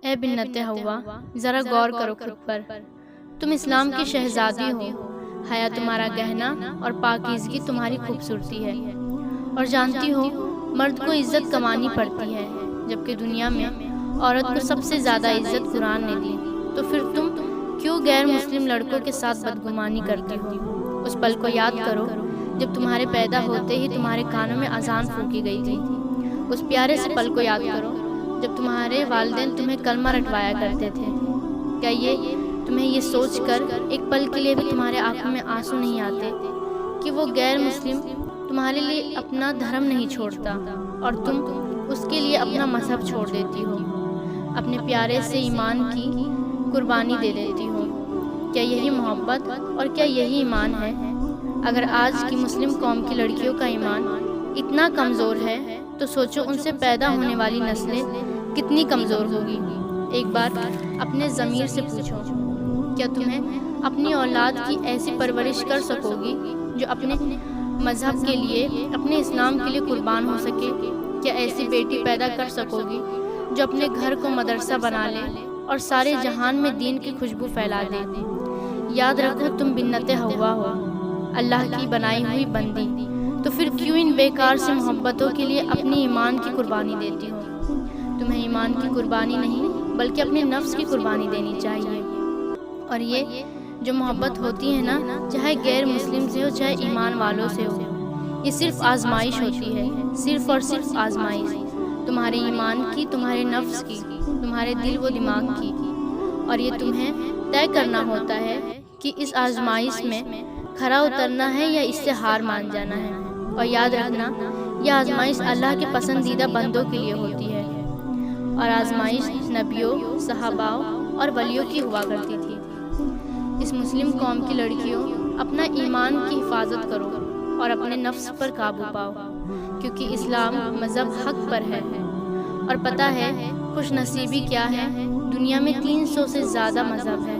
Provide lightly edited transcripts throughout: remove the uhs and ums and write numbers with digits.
اے بنت ہوا، ذرا غور کرو خود پر۔ تم اسلام کی شہزادی ہو، حیا تمہارا گہنا اور پاکیزگی تمہاری خوبصورتی ہے، اور جانتی ہو مرد کو عزت کمانی پڑتی ہے، جبکہ دنیا میں عورت کو سب سے زیادہ عزت قرآن نے دی۔ تو پھر تم کیوں غیر مسلم لڑکوں کے ساتھ بدگمانی کرتی ہو؟ اس پل کو یاد کرو جب تمہارے پیدا ہوتے ہی تمہارے کانوں میں اذان پھونکی گئی تھی۔ اس پیارے سے پل کو یاد کرو جب تمہارے والدین تمہیں کلمہ رٹوایا کرتے تھے۔ کیا تمہیں یہ سوچ کر ایک پل کے لیے بھی تمہارے آنکھوں میں آنسو نہیں آتے کہ وہ غیر مسلم تمہارے لیے اپنا دھرم نہیں چھوڑتا اور تم اس کے لیے اپنا مذہب چھوڑ دیتی ہو، اپنے پیارے سے ایمان کی قربانی دے دیتی ہو؟ کیا یہی محبت اور کیا یہی ایمان ہے؟ اگر آج کی مسلم قوم کی لڑکیوں کا ایمان اتنا کمزور ہے تو سوچو ان سے پیدا ہونے والی نسلیں کتنی کمزور ہوگی۔ ایک بار اپنے ضمیر سے پوچھو، کیا تمہیں اپنی اولاد کی ایسی پرورش کر سکو گی جو اپنے مذہب کے لیے، اپنے اسلام کے لیے قربان ہو سکے؟ کیا ایسی بیٹی پیدا کر سکو گی جو اپنے گھر کو مدرسہ بنا لے اور سارے جہان میں دین کی خوشبو پھیلا دے؟ یاد رکھو تم بنت ہوا ہو، اللہ کی بنائی ہوئی بندی، تو پھر کیوں ان بیکار سے محبتوں کے لیے اپنی ایمان کی قربانی دیتی ہو؟ تمہیں ایمان کی قربانی نہیں بلکہ اپنے نفس کی قربانی دینی چاہیے۔ اور یہ جو محبت ہوتی ہے نا، چاہے غیر مسلم سے ہو چاہے ایمان والوں سے ہو، یہ صرف آزمائش ہوتی ہے، صرف اور صرف آزمائش، تمہارے ایمان کی، تمہارے نفس کی، تمہارے دل و دماغ کی۔ اور یہ تمہیں طے کرنا ہوتا ہے کہ اس آزمائش میں کھرا اترنا ہے یا اس سے ہار مان جانا ہے۔ اور یاد رکھنا، یہ آزمائش اللہ کے پسندیدہ بندوں کے لیے ہوتی ہے، اور آزمائش نبیوں، صحاباؤں اور ولیوں کی ہوا کرتی تھی۔ اس مسلم قوم کی لڑکیوں، اپنا ایمان کی حفاظت کرو اور اپنے نفس پر قابو پاؤ، کیونکہ اسلام مذہب حق پر ہے۔ اور پتہ ہے خوش نصیبی کیا ہے؟ دنیا میں 300 سے زیادہ مذہب ہے،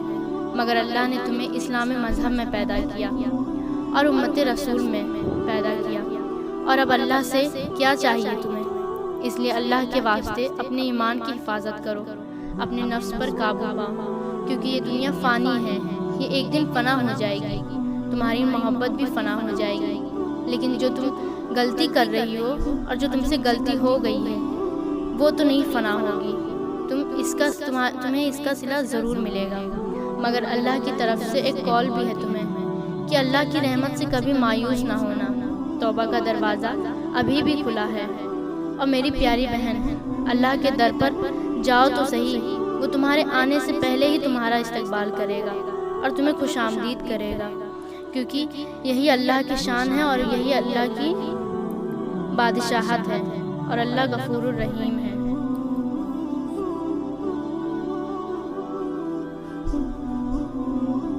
مگر اللہ نے تمہیں اسلامی مذہب میں پیدا کیا اور امت رسول میں پیدا کیا، اور اب اللہ سے کیا چاہیے تمہیں؟ اس لیے اللہ کے واسطے اپنے ایمان کی حفاظت کرو، اپنے نفس پر قابو پاؤ، کیونکہ یہ دنیا فانی ہے، یہ ایک دن فنا ہو جائے گی، تمہاری محبت بھی فنا ہو جائے گی، لیکن جو تم غلطی کر رہی ہو اور جو تم سے غلطی ہو گئی ہے وہ تو نہیں فنا ہوگی، تمہیں اس کا صلہ ضرور ملے گا۔ مگر اللہ کی طرف سے ایک کال بھی ہے تمہیں کہ اللہ کی رحمت سے کبھی مایوس نہ ہونا، توبہ کا دروازہ ابھی بھی کھلا ہے۔ اور میری پیاری بہن، اللہ کے در پر جاؤ تو صحیح، وہ تمہارے آنے سے پہلے ہی تمہارا استقبال کرے گا اور تمہیں خوش آمدید کرے گا، کیونکہ یہی اللہ کی شان ہے اور یہی اللہ کی بادشاہت ہے، اور اللہ غفور الرحیم ہے۔